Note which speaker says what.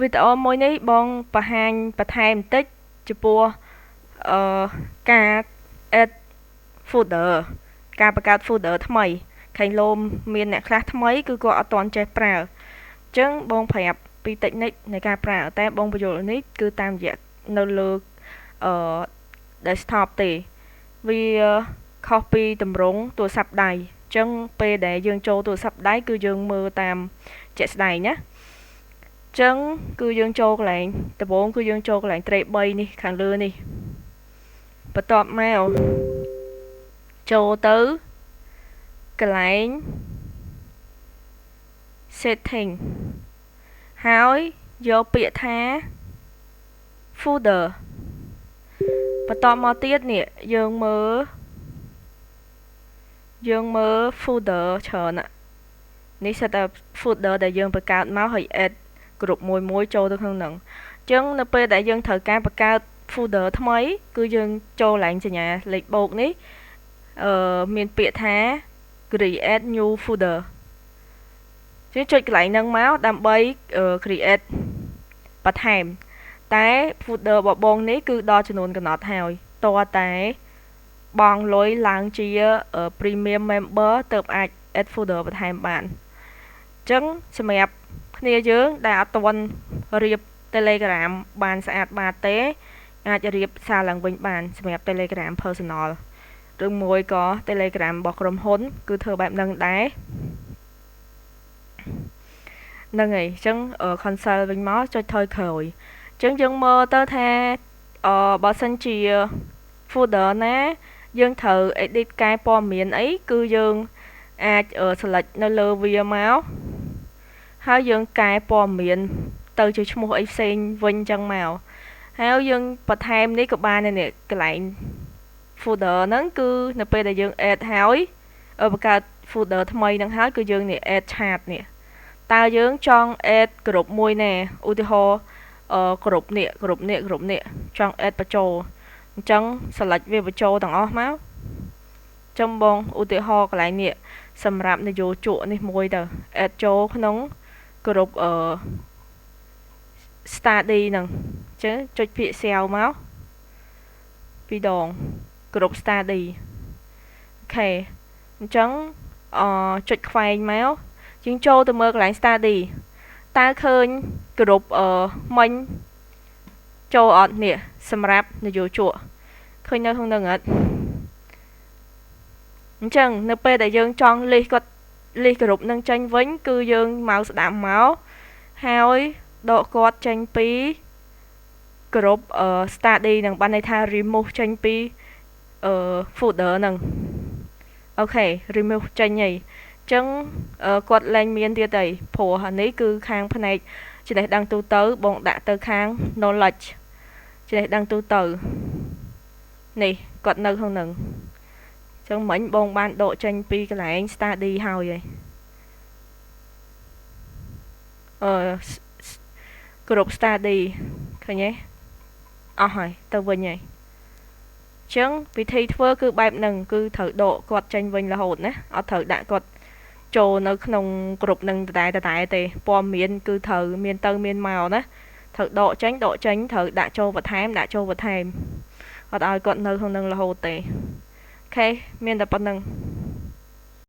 Speaker 1: វីដេអូមួយនេះបងបង្ហាញបន្ថែមបន្តិចចំពោះការ add folder ការបង្កើត folder ថ្មីខាងលោមមានអ្នកខ្លះថ្មីគឺគាត់អត់ទាន់ចេះប្រើអញ្ចឹងបងប្រាប់ពី technique នៃការប្រើតែបងបញ្យល់នេះគឺតាមរយៈនៅលើdesktop ទេវាខុសពីតម្រង់ទូរស័ព្ទដៃអញ្ចឹងពេលដែលយើងចូលទូរស័ព្ទដៃគឺយើងមើលតាមជាក់ស្ដែងណាចឹងគឺយើងចូលកន្លែងដំបូងគឺយើងចូលកន្លែង tray 3នេះខាងលើនេះបន្ទាប់មកចូលទៅកន្លែង setting ហើយយកពាក្យថា folder បន្ទាប់មកទៀតនេះយើងមើល folder ច្រើននេះសិតតែ folder ដែលយើងបង្កើតមកហើយ add គ្រប់មួយចូលទៅក្នុងហ្នឹងអញ្ចឹងនៅពេលដែលយើងត្រូវការបង្កើត folder ថ្មីគឺយើងចូលកន្លែងសញ្ញាលេខបូកនេះមានពាក្យថា create new folder ចុចកន្លែងហ្នឹងមកដើម្បី create បន្ថែមតែ folder របស់បងនេះគឺដល់ចំនួនកំណត់ហើយតើតែបង់លុយឡើងជា premium member ទើបអាច add folder បន្ថែមបានអញ្ចឹងសម្រាប់គ្នាយើងដែលអត់ទាន់រៀប Telegram បានស្អាតបាតទេអាចរៀបសារឡើងវិញបានសម្រាប់ Telegram personal ឬមួយក៏ Telegram របស់ក្រុមហ៊ុនគឺធ្វើបែបហ្នឹងដែរហ្នឹងហើយអញ្ចឹង cancel វិញមកចុចថយក្រោយអញ្ចឹងយើងមើលទៅថាបើសិនជា folder ណាយើងត្រូវ edit កែព័ត៌មានអីគឺយើងអាច select នៅលើវាមកហើយយើងកែព័ត៌មានទៅជាឈ្មោះអីផ្សេងវិញចឹងមកហើយយើងបន្ថែមនេះក៏បានដែរនេះកន្លែង folder ហ្នឹងគឺនៅពេលដែលយើង add ហើយបង្កើត folder ថ្មីហ្នឹងហើយគឺយើងនេះ add chart នេះតើយើងចង់ add ក្រុមមួយណាឧទាហរណ៍ក្រុមនេះចង់ add បញ្ចូលអញ្ចឹង select វាបញ្ចូលទាំងអស់មកចំបងឧទាហរណ៍កន្លែងនេះសម្រាប់នយោជកនេះមួយទៅ add ចូលក្នុងក្រុមstudy ហ្នឹងអញ្ចឹងចុចពាក្យ cell មកពីរដងក្រុម study អូខេអញ្ចឹងចុចខ្វែងមកជាងចូលទៅមើលកន្លែង study តើឃើញក្រុមមិញចូលអត់នេះសម្រាប់នយោជកឃើញនៅក្នុងហ្នឹងអត់អញ្ចឹងនៅពេលដែលយើងចង់លិះគាត់លិះក្រុមនឹងចេញវិញគឺយើងមកស្ដាប់មកហើយដកគាត់ចេញពីក្រុមstudy នឹងបានន័យថា remove ចេញពីfolder ហ្នឹងអូខេ remove ចេញហើយអញ្ចឹងគាត់លែងមានទៀតហើយព្រោះអានេះគឺខាងផ្នែកចំណេះដឹងទូទៅបងដាក់ទៅខាង knowledge ចំណេះដឹងទូទៅនេះគាត់នៅក្នុងហ្នឹងអញ្ចឹងមិញបងបានដកចេញពីកន្លែង study ហើយក្រុម study ឃើញទេអស់ហើយទៅវិញហើយអញ្ចឹងវិធីធ្វើគឺបែបហ្នឹងគឺត្រូវដកគាត់ចេញវិញរហូតណាអត់ត្រូវដាក់គាត់ចូលនៅក្នុងក្រុមនឹងដដែលទេព័ត៌មានគឺត្រូវមានទៅមានមកណាត្រូវដកចេញត្រូវដាក់ចូលបន្ថែមអត់ឲ្យគាត់នៅក្នុងនឹងរហូតទេអូខេមានតែប៉ុណ្្នឹង